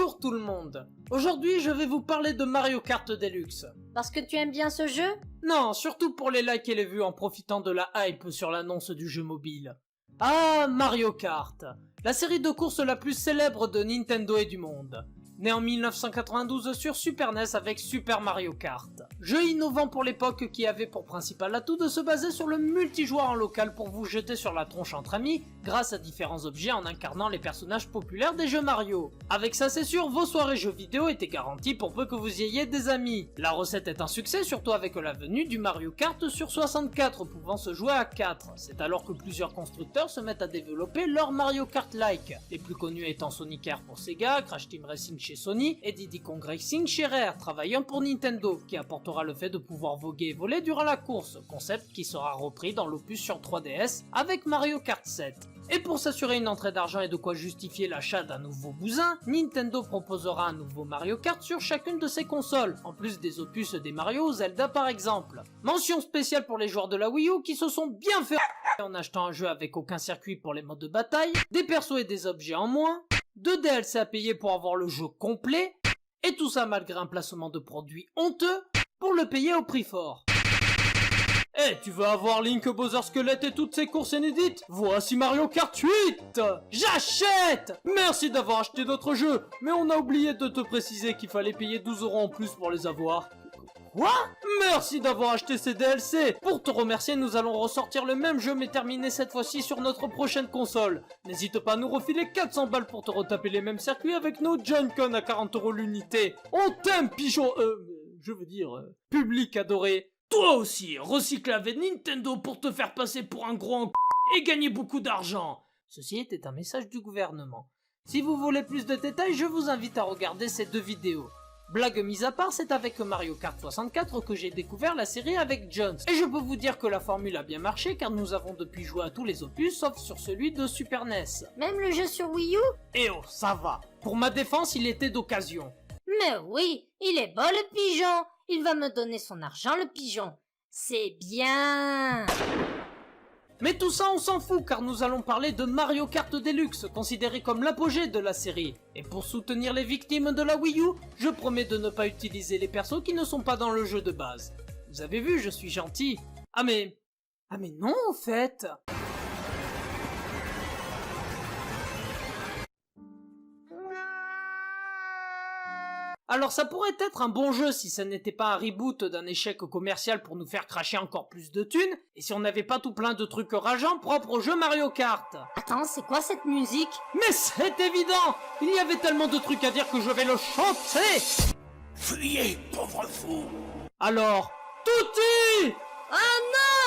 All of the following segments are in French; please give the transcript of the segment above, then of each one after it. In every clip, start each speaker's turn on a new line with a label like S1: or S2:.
S1: Bonjour tout le monde. Aujourd'hui je vais vous parler de Mario Kart Deluxe.
S2: Parce que tu aimes bien ce jeu?
S1: Non, surtout pour les likes et les vues en profitant de la hype sur l'annonce du jeu mobile. Ah, Mario Kart, la série de courses la plus célèbre de Nintendo et du monde. Né en 1992 sur Super NES avec Super Mario Kart. Jeu innovant pour l'époque qui avait pour principal atout de se baser sur le multijoueur en local pour vous jeter sur la tronche entre amis grâce à différents objets en incarnant les personnages populaires des jeux Mario. Avec ça c'est sûr, vos soirées jeux vidéo étaient garanties pour peu que vous y ayez des amis. La recette est un succès surtout avec la venue du Mario Kart sur 64 pouvant se jouer à 4. C'est alors que plusieurs constructeurs se mettent à développer leur Mario Kart-like. Les plus connus étant Sonic Air pour Sega, Crash Team Racing chez Sony et Diddy Kong Racing chez Rare, travaillant pour Nintendo, qui apportera le fait de pouvoir voguer et voler durant la course, concept qui sera repris dans l'opus sur 3DS avec Mario Kart 7. Et pour s'assurer une entrée d'argent et de quoi justifier l'achat d'un nouveau bousin, Nintendo proposera un nouveau Mario Kart sur chacune de ses consoles, en plus des opus des Mario ou Zelda par exemple. Mention spéciale pour les joueurs de la Wii U qui se sont bien fait en achetant un jeu avec aucun circuit pour les modes de bataille, des persos et des objets en moins, 2 DLC à payer pour avoir le jeu complet, et tout ça malgré un placement de produits honteux pour le payer au prix fort. Eh, tu veux avoir Link, Bowser Squelette et toutes ces courses inédites? Voici Mario Kart 8! J'achète! Merci d'avoir acheté notre jeu, mais on a oublié de te préciser qu'il fallait payer 12 € en plus pour les avoir. Quoi? Merci d'avoir acheté ces DLC. Pour te remercier, nous allons ressortir le même jeu mais terminer cette fois-ci sur notre prochaine console. N'hésite pas à nous refiler 400 balles pour te retaper les mêmes circuits avec nos Joy-Con à 40 € l'unité. On t'aime, pigeon, public adoré. Toi aussi, recycle avec Nintendo pour te faire passer pour un gros et gagner beaucoup d'argent. Ceci était un message du gouvernement. Si vous voulez plus de détails, je vous invite à regarder ces 2 vidéos. Blague mise à part, c'est avec Mario Kart 64 que j'ai découvert la série avec Jones. Et je peux vous dire que la formule a bien marché car nous avons depuis joué à tous les opus sauf sur celui de Super NES.
S2: Même le jeu sur Wii U?
S1: Eh oh, ça va. Pour ma défense, il était d'occasion.
S2: Mais oui, il est beau le pigeon. Il va me donner son argent le pigeon. C'est bien.
S1: Mais tout ça on s'en fout car nous allons parler de Mario Kart Deluxe, considéré comme l'apogée de la série. Et pour soutenir les victimes de la Wii U, je promets de ne pas utiliser les persos qui ne sont pas dans le jeu de base. Vous avez vu, je suis gentil. Ah mais non en fait. Alors ça pourrait être un bon jeu si ça n'était pas un reboot d'un échec commercial pour nous faire cracher encore plus de thunes, et si on n'avait pas tout plein de trucs rageants propres au jeu Mario Kart.
S2: Attends, c'est quoi cette musique?
S1: Mais c'est évident! Il y avait tellement de trucs à dire que je vais le chanter!
S3: Fuyez, pauvre fou!
S1: Alors, Tutti!
S2: Oh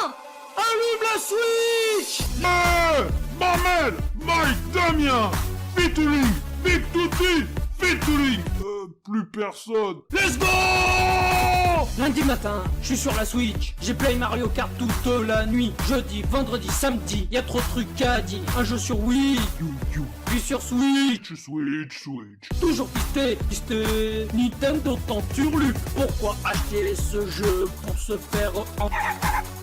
S2: non!
S1: Allume la Switch!
S3: Mamel! Mike Damien! Featuring! Big Tutti! Featuring! Plus personne! Let's go!
S1: Lundi matin, je suis sur la Switch, j'ai play Mario Kart toute la nuit, jeudi, vendredi, samedi, y a trop de trucs à dire, un jeu sur Wii, puis sur Switch, toujours pisté, Nintendo t'en turlu, pourquoi acheter ce jeu pour se faire en...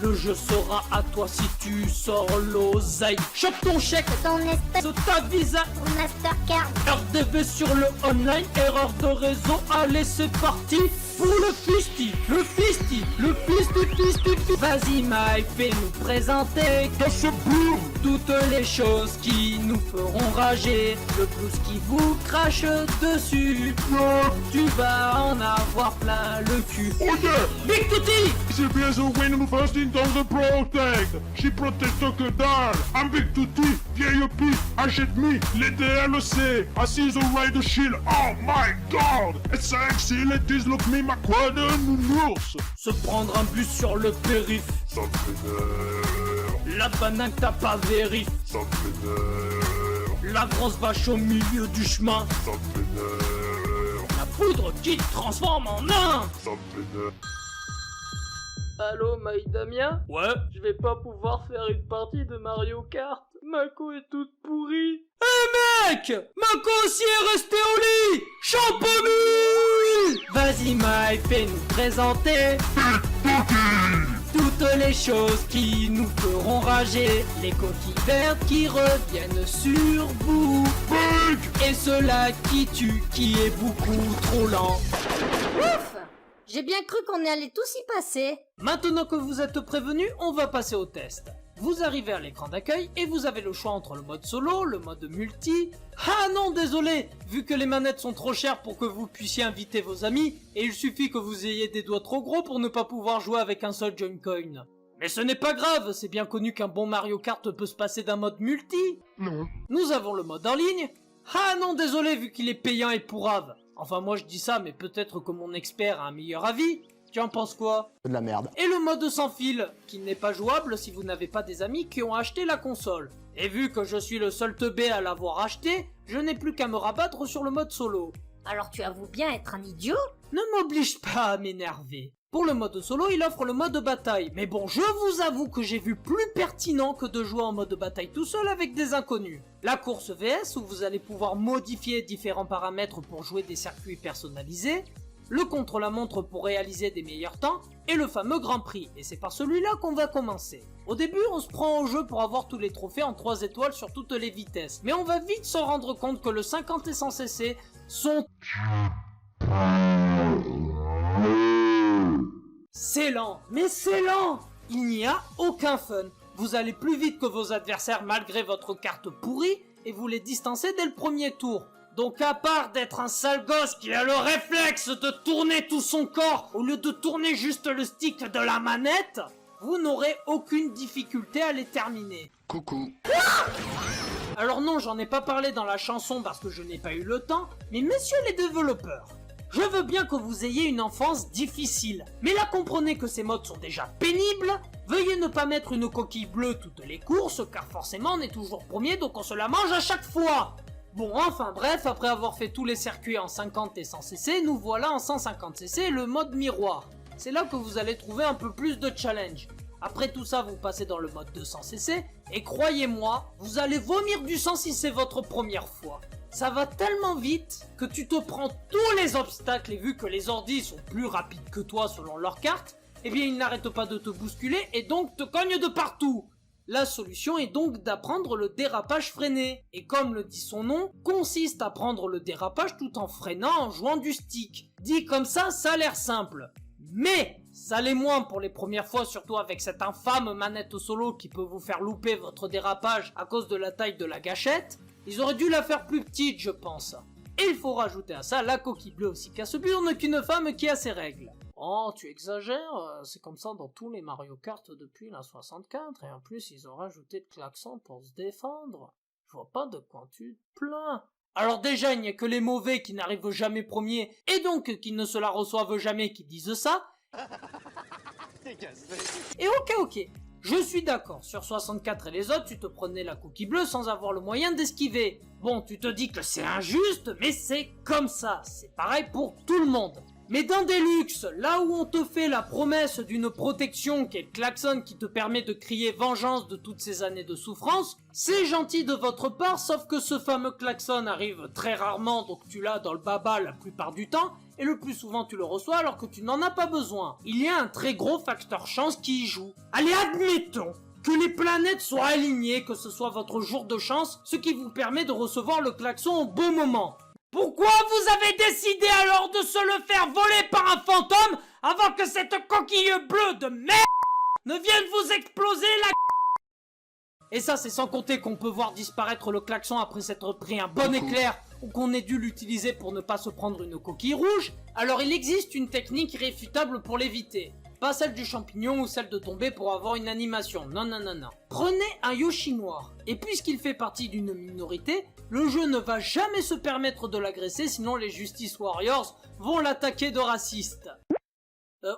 S1: Le jeu sera à toi si tu sors l'oseille, chope ton chèque,
S2: Ton espèce
S1: de ta visa,
S2: de Mastercard.
S1: RDV sur le online, erreur de réseau, allez c'est parti pour le fisti. Vas-y Mike, fais-nous présenter toutes les choses qui nous feront rager, le blues qui vous crache dessus, tu vas en avoir plein le cul.
S3: Oh yeah!
S1: Big Tutti!
S3: C'est bien ce win first in dans the protect. She protect que dalle. I'm Big Tutti, vieille pute, achète-moi les DLC. Assise au ride de shield, oh my god! It's sexy, ladies, look me, ma quoi de nounours.
S1: Se prendre un bus sur le périph',
S3: Ça me vénère,
S1: la banane t'as pas vérif,
S3: ça me vénère,
S1: la grosse vache au milieu du chemin,
S3: ça me vénère,
S1: la poudre qui te transforme en nain.
S3: ça me vénère.
S1: Allô, Mike Damien?
S3: Ouais?
S1: Je vais pas pouvoir faire une partie de Mario Kart. Mako est toute pourrie. Eh mec! Mako aussi est resté au lit! Champomy! Vas-y Mike, fais-nous présenter toutes les choses qui nous feront rager, les coquilles vertes qui reviennent sur vous.
S3: truc.
S1: Et cela qui tue, qui est beaucoup trop lent.
S2: Ouf! J'ai bien cru qu'on allait tous y passer.
S1: Maintenant que vous êtes prévenus, on va passer au test. Vous arrivez à l'écran d'accueil et vous avez le choix entre le mode solo, le mode multi... Ah non, désolé, vu que les manettes sont trop chères pour que vous puissiez inviter vos amis, et il suffit que vous ayez des doigts trop gros pour ne pas pouvoir jouer avec un seul Joy-Con. Mais ce n'est pas grave, c'est bien connu qu'un bon Mario Kart peut se passer d'un mode multi.
S3: Non.
S1: Nous avons le mode en ligne. Ah non, désolé, vu qu'il est payant et pourrave. Enfin, moi je dis ça, mais peut-être que mon expert a un meilleur avis. Tu en penses quoi?
S4: De la merde.
S1: Et le mode sans fil, qui n'est pas jouable si vous n'avez pas des amis qui ont acheté la console. Et vu que je suis le seul teubé à l'avoir acheté, je n'ai plus qu'à me rabattre sur le mode solo.
S2: Alors tu avoues bien être un idiot?
S1: Ne m'oblige pas à m'énerver. Pour le mode solo, il offre le mode bataille. Mais bon, je vous avoue que j'ai vu plus pertinent que de jouer en mode bataille tout seul avec des inconnus. La course VS, où vous allez pouvoir modifier différents paramètres pour jouer des circuits personnalisés, le contre-la-montre pour réaliser des meilleurs temps, et le fameux Grand Prix, et c'est par celui-là qu'on va commencer. Au début, on se prend au jeu pour avoir tous les trophées en 3 étoiles sur toutes les vitesses, mais on va vite s'en rendre compte que le 50 et 100cc sont... C'est lent, mais c'est lent! Il n'y a aucun fun. Vous allez plus vite que vos adversaires malgré votre carte pourrie, et vous les distancez dès le premier tour. Donc à part d'être un sale gosse qui a le réflexe de tourner tout son corps au lieu de tourner juste le stick de la manette, vous n'aurez aucune difficulté à les terminer.
S4: Coucou.
S1: Alors non, j'en ai pas parlé dans la chanson parce que je n'ai pas eu le temps, mais messieurs les développeurs, je veux bien que vous ayez une enfance difficile, mais là comprenez que ces modes sont déjà pénibles, veuillez ne pas mettre une coquille bleue toutes les courses, car forcément on est toujours premier donc on se la mange à chaque fois. Bon, enfin bref, après avoir fait tous les circuits en 50 et 100cc, nous voilà en 150cc, le mode miroir. C'est là que vous allez trouver un peu plus de challenge. Après tout ça, vous passez dans le mode 200cc, et croyez-moi, vous allez vomir du sang si c'est votre première fois. Ça va tellement vite que tu te prends tous les obstacles, et vu que les ordis sont plus rapides que toi selon leur carte, eh bien ils n'arrêtent pas de te bousculer et donc te cognent de partout. La solution est donc d'apprendre le dérapage freiné, et comme le dit son nom, consiste à prendre le dérapage tout en freinant en jouant du stick. Dit comme ça a l'air simple. Mais ça l'est moins pour les premières fois, surtout avec cette infâme manette solo qui peut vous faire louper votre dérapage à cause de la taille de la gâchette. Ils auraient dû la faire plus petite, je pense. Et il faut rajouter à ça la coquille bleue aussi casse-burne qu'une femme qui a ses règles. Oh, tu exagères, c'est comme ça dans tous les Mario Kart depuis la 64, et en plus ils ont rajouté le klaxon pour se défendre. Je vois pas de quoi tu te plains. Alors déjà, il n'y a que les mauvais qui n'arrivent jamais premiers, et donc qui ne se la reçoivent jamais qui disent ça. Et ok, je suis d'accord, sur 64 et les autres, tu te prenais la coquille bleue sans avoir le moyen d'esquiver. Bon, tu te dis que c'est injuste, mais c'est comme ça, c'est pareil pour tout le monde. Mais dans Deluxe, là où on te fait la promesse d'une protection qui est le klaxon qui te permet de crier vengeance de toutes ces années de souffrance, c'est gentil de votre part, sauf que ce fameux klaxon arrive très rarement, donc tu l'as dans le baba la plupart du temps, et le plus souvent tu le reçois alors que tu n'en as pas besoin. Il y a un très gros facteur chance qui y joue. Allez, admettons que les planètes soient alignées, que ce soit votre jour de chance, ce qui vous permet de recevoir le klaxon au bon moment. Pourquoi vous avez décidé alors de se le faire voler par un fantôme avant que cette coquille bleue de merde ne vienne vous exploser la... Et ça, c'est sans compter qu'on peut voir disparaître le klaxon après s'être pris un bon éclair ou qu'on ait dû l'utiliser pour ne pas se prendre une coquille rouge. Alors il existe une technique irréfutable pour l'éviter. Pas celle du champignon ou celle de tomber pour avoir une animation. Non. Prenez un Yoshi noir. Et puisqu'il fait partie d'une minorité, le jeu ne va jamais se permettre de l'agresser, sinon les Justice Warriors vont l'attaquer de raciste.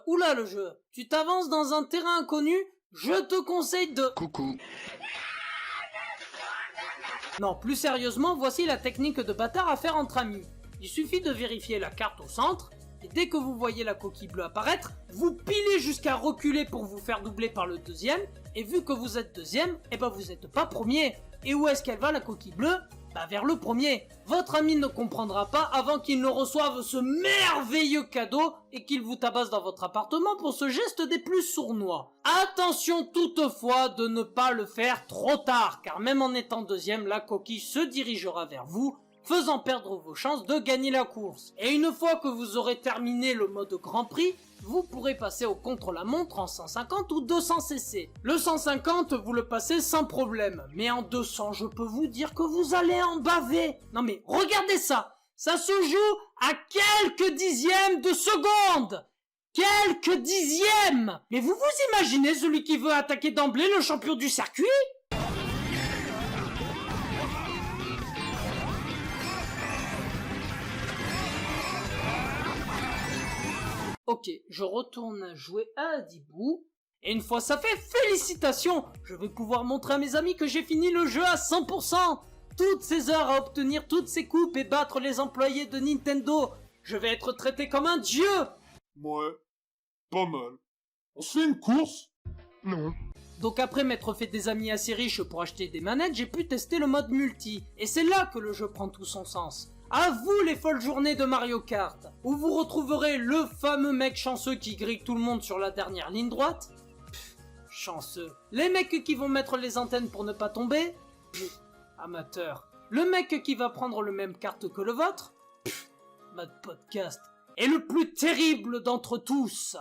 S1: Oula le jeu, tu t'avances dans un terrain inconnu, je te conseille de...
S4: Coucou.
S1: Non, plus sérieusement, voici la technique de bâtard à faire entre amis. Il suffit de vérifier la carte au centre, et dès que vous voyez la coquille bleue apparaître, vous pilez jusqu'à reculer pour vous faire doubler par le deuxième, et vu que vous êtes deuxième, eh ben vous êtes pas premier. Et où est-ce qu'elle va la coquille bleue? Bah vers le premier. Votre ami ne comprendra pas avant qu'il ne reçoive ce merveilleux cadeau et qu'il vous tabasse dans votre appartement pour ce geste des plus sournois. Attention toutefois de ne pas le faire trop tard, car même en étant deuxième, la coquille se dirigera vers vous faisant perdre vos chances de gagner la course. Et une fois que vous aurez terminé le mode Grand Prix, vous pourrez passer au contre-la-montre en 150 ou 200 cc. Le 150, vous le passez sans problème, mais en 200, je peux vous dire que vous allez en baver. Non mais regardez ça, ça se joue à quelques dixièmes de seconde. Quelques dixièmes! Mais vous vous imaginez celui qui veut attaquer d'emblée le champion du circuit? Ok, je retourne jouer à Adibou. Et une fois ça fait, félicitations! Je vais pouvoir montrer à mes amis que j'ai fini le jeu à 100%! Toutes ces heures à obtenir toutes ces coupes et battre les employés de Nintendo! Je vais être traité comme un dieu!
S3: Ouais, pas mal. On se fait une course? Non.
S1: Donc après m'être fait des amis assez riches pour acheter des manettes, j'ai pu tester le mode multi. Et c'est là que le jeu prend tout son sens. À vous les folles journées de Mario Kart, où vous retrouverez le fameux mec chanceux qui grille tout le monde sur la dernière ligne droite. Pff, chanceux. Les mecs qui vont mettre les antennes pour ne pas tomber. Pff, amateur. Le mec qui va prendre le même carte que le vôtre. Pff, mode podcast. Et le plus terrible d'entre tous.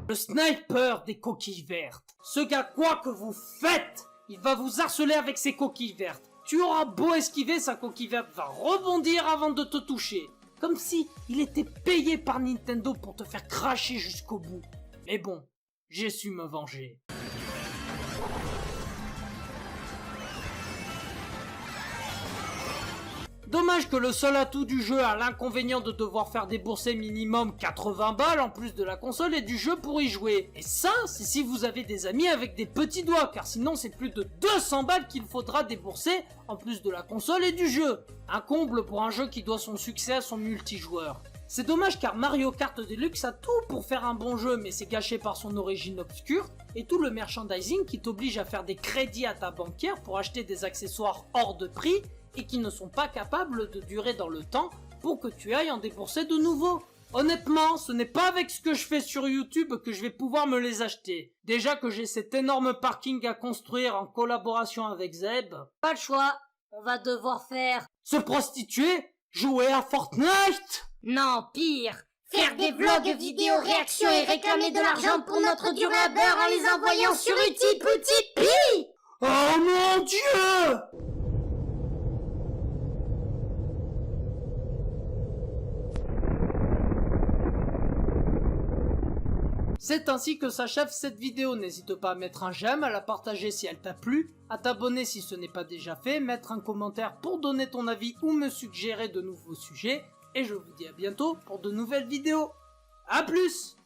S1: Le sniper des coquilles vertes. Ce gars, quoi que vous faites, il va vous harceler avec ses coquilles vertes. Tu auras beau esquiver, sa coquille verte va rebondir avant de te toucher. Comme si il était payé par Nintendo pour te faire cracher jusqu'au bout. Mais bon, j'ai su me venger. Dommage que le seul atout du jeu a l'inconvénient de devoir faire débourser minimum 80 balles en plus de la console et du jeu pour y jouer. Et ça, c'est si vous avez des amis avec des petits doigts, car sinon c'est plus de 200 balles qu'il faudra débourser en plus de la console et du jeu. Un comble pour un jeu qui doit son succès à son multijoueur. C'est dommage car Mario Kart Deluxe a tout pour faire un bon jeu, mais c'est gâché par son origine obscure et tout le merchandising qui t'oblige à faire des crédits à ta banquière pour acheter des accessoires hors de prix et qui ne sont pas capables de durer dans le temps pour que tu ailles en débourser de nouveau. Honnêtement, ce n'est pas avec ce que je fais sur YouTube que je vais pouvoir me les acheter. Déjà que j'ai cet énorme parking à construire en collaboration avec Zeb.
S2: Pas le choix, on va devoir faire...
S1: Se prostituer? Jouer à Fortnite?
S2: Non, pire, faire des vlogs vidéo réactions et réclamer de l'argent pour notre dur labeur en les envoyant sur Utip ou Tipeee.
S1: Oh mon Dieu! C'est ainsi que s'achève cette vidéo. N'hésite pas à mettre un j'aime, à la partager si elle t'a plu, à t'abonner si ce n'est pas déjà fait, mettre un commentaire pour donner ton avis ou me suggérer de nouveaux sujets, et je vous dis à bientôt pour de nouvelles vidéos. A plus!